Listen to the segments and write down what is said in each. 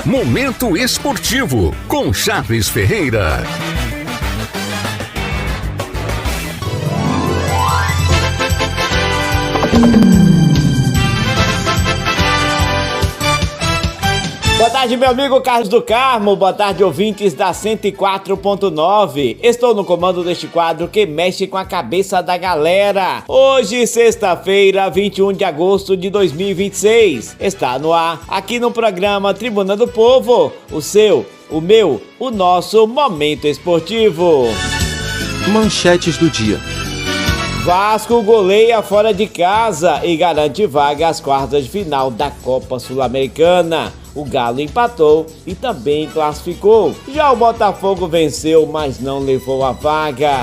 Momento Esportivo, com Charles Ferreira. Boa tarde, meu amigo Carlos do Carmo. Boa tarde, ouvintes da 104.9. Estou no comando deste quadro que mexe com a cabeça da galera. Hoje, sexta-feira, 21 de agosto de 2026. Está no ar, aqui no programa Tribuna do Povo, o seu, o meu, o nosso Momento Esportivo. Manchetes do dia. Vasco goleia fora de casa e garante vaga às quartas de final da Copa Sul-Americana. O Galo empatou e também classificou. Já o Botafogo venceu, mas não levou a vaga.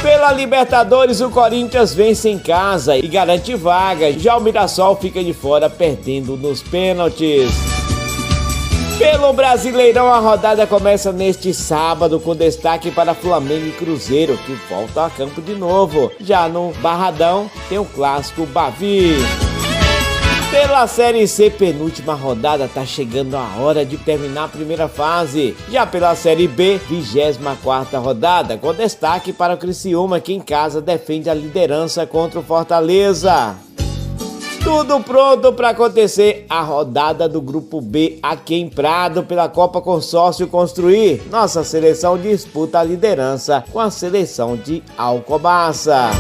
Pela Libertadores, o Corinthians vence em casa e garante vaga. Já o Mirassol fica de fora, perdendo nos pênaltis. Pelo Brasileirão, a rodada começa neste sábado com destaque para Flamengo e Cruzeiro, que voltam a campo de novo. Já no Barradão, tem o clássico Bavi. Pela Série C, penúltima rodada, tá chegando a hora de terminar a primeira fase. Já pela Série B, 24ª rodada, com destaque para o Criciúma, que em casa defende a liderança contra o Fortaleza. Tudo pronto para acontecer a rodada do Grupo B aqui em Prado pela Copa Consórcio Construir. Nossa seleção disputa a liderança com a seleção de Alcobaça.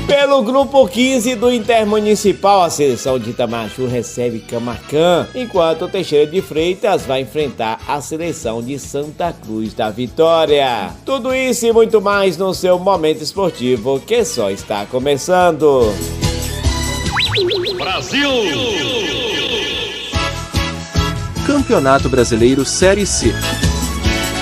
Pelo Grupo 15 do Intermunicipal, a seleção de Itamaçu recebe Camacan, enquanto o Teixeira de Freitas vai enfrentar a seleção de Santa Cruz da Vitória. Tudo isso e muito mais no seu Momento Esportivo, que só está começando. Brasil! Campeonato Brasileiro Série C.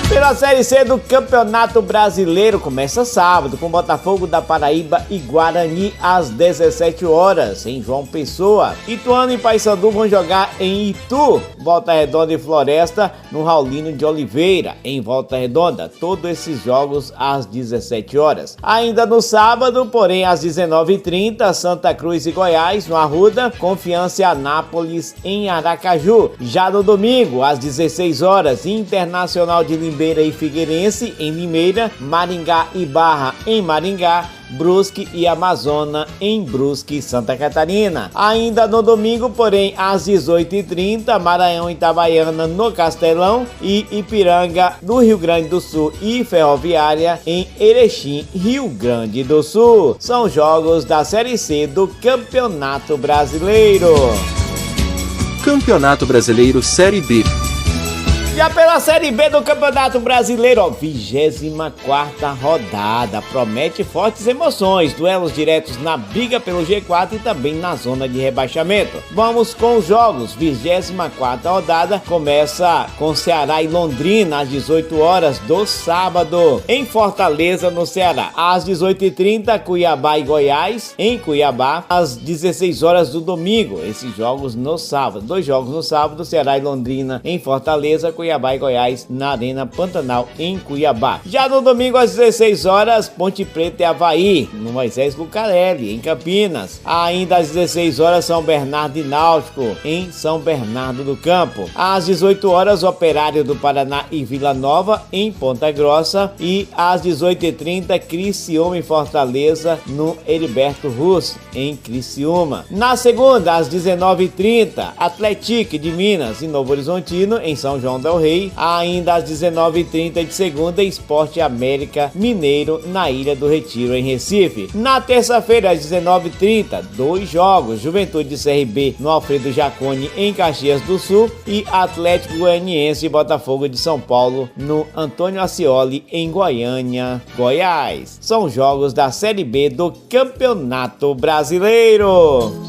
Pela Série C do Campeonato Brasileiro, começa sábado com Botafogo da Paraíba e Guarani às 17 horas em João Pessoa. Ituano e Paysandu vão jogar em Itu. Volta Redonda e Floresta no Raulino de Oliveira, em Volta Redonda. Todos esses jogos às 17 horas. Ainda no sábado, porém às 19h30, Santa Cruz e Goiás no Arruda, Confiança e Anápolis em Aracaju. Já no domingo, às 16 horas, Internacional de Limeira e Figueirense em Limeira, Maringá e Barra em Maringá, Brusque e Amazônia em Brusque, Santa Catarina. Ainda no domingo, porém, às 18h30, Maranhão e Itabaiana no Castelão e Ipiranga no Rio Grande do Sul e Ferroviária em Erechim, Rio Grande do Sul. São jogos da Série C do Campeonato Brasileiro. Campeonato Brasileiro Série B. Já pela Série B do Campeonato Brasileiro, 24ª rodada, promete fortes emoções, duelos diretos na briga pelo G4 e também na zona de rebaixamento. Vamos com os jogos, 24ª rodada começa com Ceará e Londrina às 18 horas do sábado, em Fortaleza, no Ceará. Às 18h30, Cuiabá e Goiás, em Cuiabá, às 16 horas do domingo. Esses jogos no sábado, 2 jogos no sábado, Ceará e Londrina em Fortaleza, Cuiabá e Goiás na Arena Pantanal em Cuiabá. Já no domingo às 16 horas, Ponte Preta e Avaí no Moisés Lucarelli em Campinas. Ainda às 16 horas, São Bernardo e Náutico em São Bernardo do Campo. Às 18 horas, Operário do Paraná e Vila Nova em Ponta Grossa. E às 18h30, Criciúma e Fortaleza no Heriberto Russo em Criciúma. Na segunda, às 19h30, Atlético de Minas e Novo Horizontino em São João del Rei. Ainda às 19h30 de segunda, Esporte América Mineiro na Ilha do Retiro em Recife. Na terça-feira às 19h30, 2 jogos, Juventude de CRB no Alfredo Jaconi em Caxias do Sul e Atlético Goianiense e Botafogo de São Paulo no Antônio Ascioli em Goiânia, Goiás. São jogos da Série B do Campeonato Brasileiro.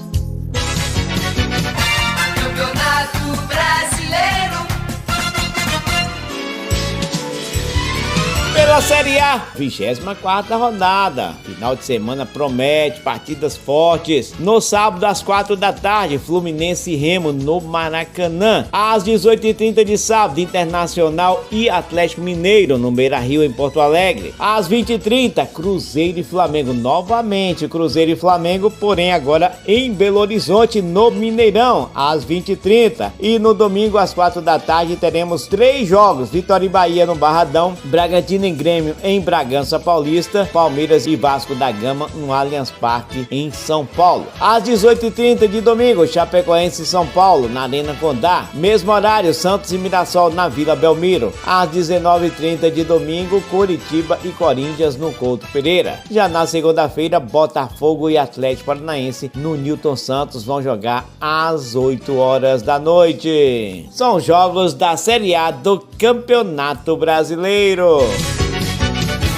Pela Pela Série A, 24ª rodada. Final de semana promete partidas fortes. No sábado, às 4 da tarde, Fluminense e Remo no Maracanã. Às 18h30 de sábado, Internacional e Atlético Mineiro no Beira-Rio, em Porto Alegre. Às 20h30, Cruzeiro e Flamengo. Novamente, Cruzeiro e Flamengo, porém agora em Belo Horizonte, no Mineirão, às 20h30. E no domingo, às 4 da tarde, teremos 3 jogos. Vitória e Bahia no Barradão, Bragantino e Grêmio em Bragança Paulista, Palmeiras e Vasco da Gama no Allianz Parque, em São Paulo. Às 18h30 de domingo, Chapecoense e São Paulo na Arena Condá. Mesmo horário, Santos e Mirassol na Vila Belmiro. Às 19h30 de domingo, Coritiba e Corinthians no Couto Pereira. Já na segunda-feira, Botafogo e Atlético Paranaense no Newton Santos vão jogar às 8 horas da noite. São jogos da Série A do Campeonato Brasileiro.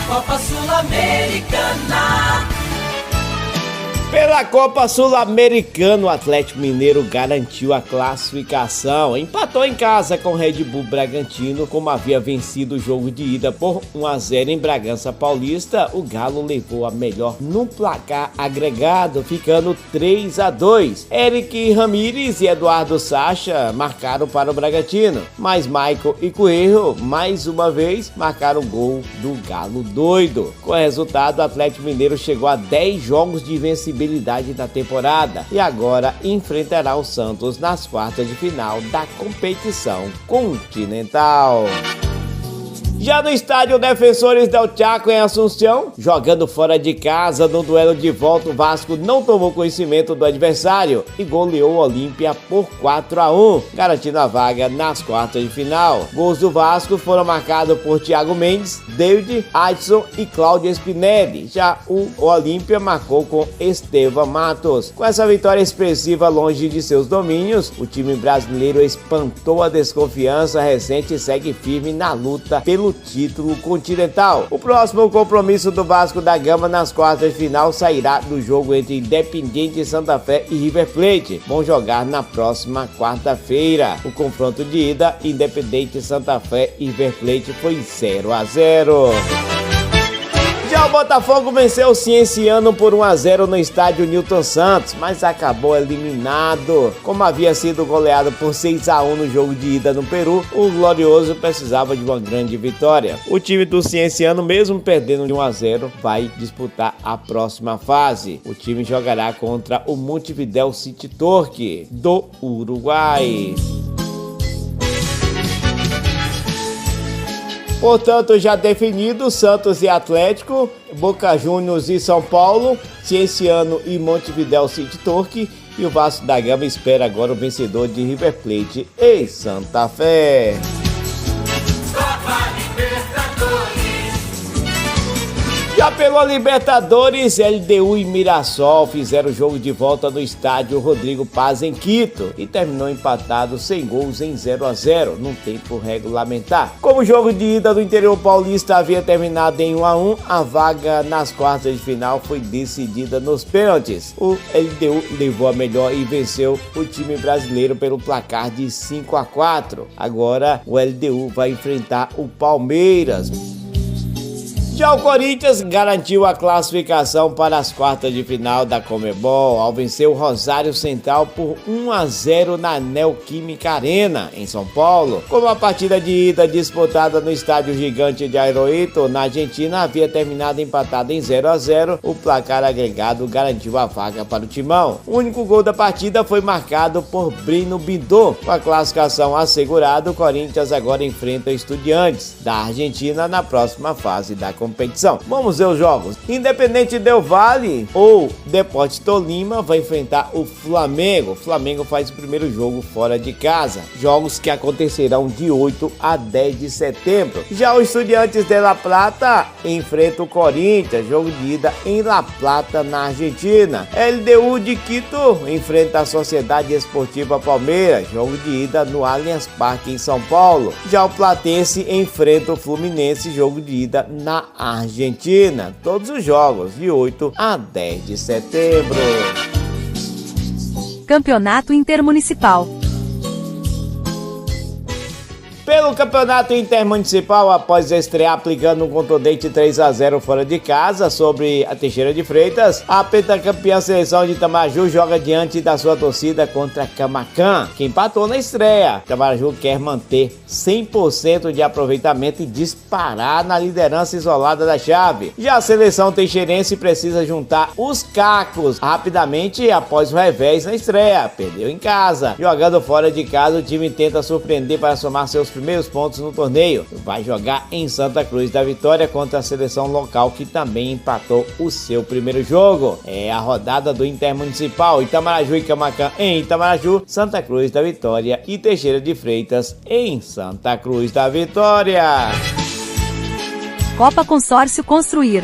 Copa Sul-Americana. Pela Copa Sul-Americana, o Atlético Mineiro garantiu a classificação. Empatou em casa com o Red Bull Bragantino, como havia vencido o jogo de ida por 1-0 em Bragança Paulista. O Galo levou a melhor no placar agregado, ficando 3-2. Eric Ramírez e Eduardo Sacha marcaram para o Bragantino, mas Michael e Coelho, mais uma vez, marcaram o gol do Galo doido. Com o resultado, o Atlético Mineiro chegou a 10 jogos de vencimento da temporada e agora enfrentará o Santos nas quartas de final da competição continental. Já no estádio Defensores del Chaco, em Assunção, jogando fora de casa no duelo de volta, o Vasco não tomou conhecimento do adversário e goleou o Olímpia por 4-1, garantindo a vaga nas quartas de final. Gols do Vasco foram marcados por Thiago Mendes, David, Adson e Cláudio Spinelli. Já o Olímpia marcou com Estevam Matos. Com essa vitória expressiva longe de seus domínios, o time brasileiro espantou a desconfiança recente e segue firme na luta pelo título continental. O próximo compromisso do Vasco da Gama nas quartas de final sairá do jogo entre Independiente Santa Fé e River Plate. Vão jogar na próxima quarta-feira. O confronto de ida, Independiente Santa Fé e River Plate, foi 0-0. Já o Botafogo venceu o Cienciano por 1-0 no estádio Newton Santos, mas acabou eliminado. Como havia sido goleado por 6-1 no jogo de ida no Peru, o Glorioso precisava de uma grande vitória. O time do Cienciano, mesmo perdendo de 1-0, vai disputar a próxima fase. O time jogará contra o Montevideo City Torque, do Uruguai. Portanto, já definido, Santos e Atlético, Boca Juniors e São Paulo, Cienciano e Montevideo City Torque, e o Vasco da Gama espera agora o vencedor de River Plate e Santa Fé. Já pela Libertadores, LDU e Mirassol fizeram o jogo de volta no estádio Rodrigo Paz, em Quito, e terminou empatado sem gols em 0-0 num tempo regulamentar. Como o jogo de ida do interior paulista havia terminado em 1-1, a vaga nas quartas de final foi decidida nos pênaltis. O LDU levou a melhor e venceu o time brasileiro pelo placar de 5-4. Agora o LDU vai enfrentar o Palmeiras. Já o Corinthians garantiu a classificação para as quartas de final da Conmebol ao vencer o Rosário Central por 1-0 na Neoquímica Arena, em São Paulo. Como a partida de ida disputada no estádio gigante de Aeroito, na Argentina, havia terminado empatada em 0-0, o placar agregado garantiu a vaga para o Timão. O único gol da partida foi marcado por Brino Bindô. Com a classificação assegurada, o Corinthians agora enfrenta Estudiantes da Argentina na próxima fase da competição. Vamos ver os jogos. Independente Del Valle ou Deportes Tolima vai enfrentar o Flamengo. O Flamengo faz o primeiro jogo fora de casa. Jogos que acontecerão de 8 a 10 de setembro. Já o Estudiantes de La Plata enfrenta o Corinthians. Jogo de ida em La Plata, na Argentina. LDU de Quito enfrenta a Sociedade Esportiva Palmeiras. Jogo de ida no Allianz Parque, em São Paulo. Já o Platense enfrenta o Fluminense. Jogo de ida na Argentina. Todos os jogos de 8 a 10 de setembro. Campeonato Intermunicipal. Pelo campeonato intermunicipal, após estrear aplicando um contundente 3-0 fora de casa sobre a Teixeira de Freitas, a pentacampeã seleção de Itamaraju joga diante da sua torcida contra Camaquã, que empatou na estreia. Itamaraju quer manter 100% de aproveitamento e disparar na liderança isolada da chave. Já a seleção teixeirense precisa juntar os cacos rapidamente após o revés na estreia. Perdeu em casa. Jogando fora de casa, o time tenta surpreender para somar seus primeiros pontos no torneio. Vai jogar em Santa Cruz da Vitória contra a seleção local, que também empatou o seu primeiro jogo. É a rodada do Intermunicipal. Itamaraju e Camaquã em Itamaraju, Santa Cruz da Vitória e Teixeira de Freitas em Santa Cruz da Vitória. Copa Consórcio Construir.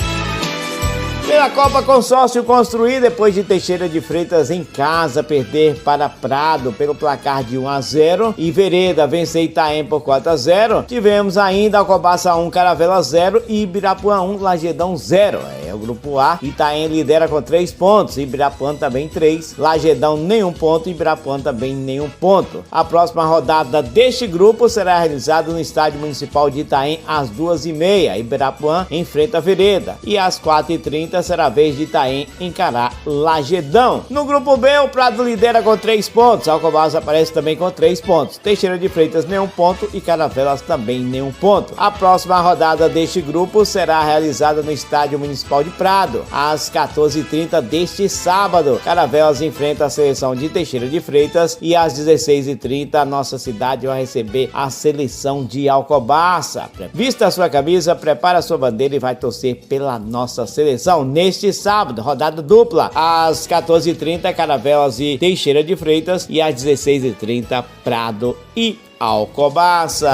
Pela Copa Consórcio Construir, depois de Teixeira de Freitas em casa perder para Prado pelo placar de 1-0 e Vereda vencer Itaém por 4-0, tivemos ainda Alcobaça 1, Caravela 0 e Ibirapuã 1, Lagedão 0. É o grupo A. Itaém lidera com 3 pontos, Ibirapuã também 3, Lagedão nenhum ponto, Ibirapuã também nenhum ponto. A próxima rodada deste grupo será realizada no Estádio Municipal de Itaém às 2h30. Ibirapuã enfrenta Vereda e às 4h30 será a vez de Itaém encarar Lagedão. No grupo B, o Prado lidera com 3 pontos, Alcobaça aparece também com 3 pontos, Teixeira de Freitas nenhum ponto e Caravelas também nenhum ponto. A próxima rodada deste grupo será realizada no Estádio Municipal de Prado, às 14h30 deste sábado. Caravelas enfrenta a seleção de Teixeira de Freitas e às 16h30 a nossa cidade vai receber a seleção de Alcobaça. Vista a sua camisa, prepara a sua bandeira e vai torcer pela nossa seleção. Neste sábado, rodada dupla, às 14h30 Caravelas e Teixeira de Freitas e às 16h30 Prado e Alcobaça.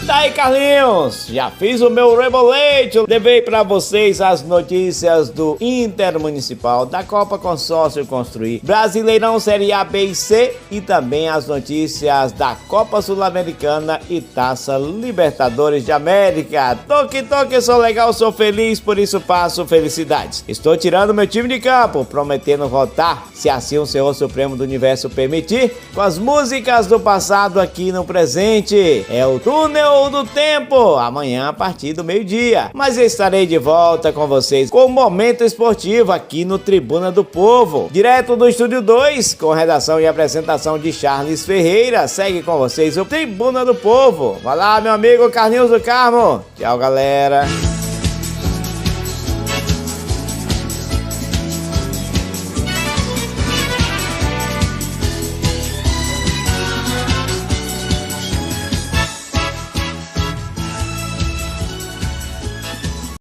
Daí, Carlinhos, já fiz o meu rebolete, levei para vocês as notícias do Intermunicipal, da Copa Consórcio Construir, Brasileirão Série A, B e C e também as notícias da Copa Sul-Americana e Taça Libertadores de América. Toque, sou legal, sou feliz, por isso passo felicidades. Estou tirando meu time de campo, prometendo voltar, se assim o Senhor Supremo do Universo permitir, com as músicas do passado aqui no presente. É o Túnel do Tempo, amanhã a partir do meio-dia. Mas eu estarei de volta com vocês com o Momento Esportivo aqui no Tribuna do Povo, direto do Estúdio 2, com redação e apresentação de Charles Ferreira. Segue com vocês o Tribuna do Povo. Vai lá, meu amigo Carlinhos do Carmo. Tchau, galera.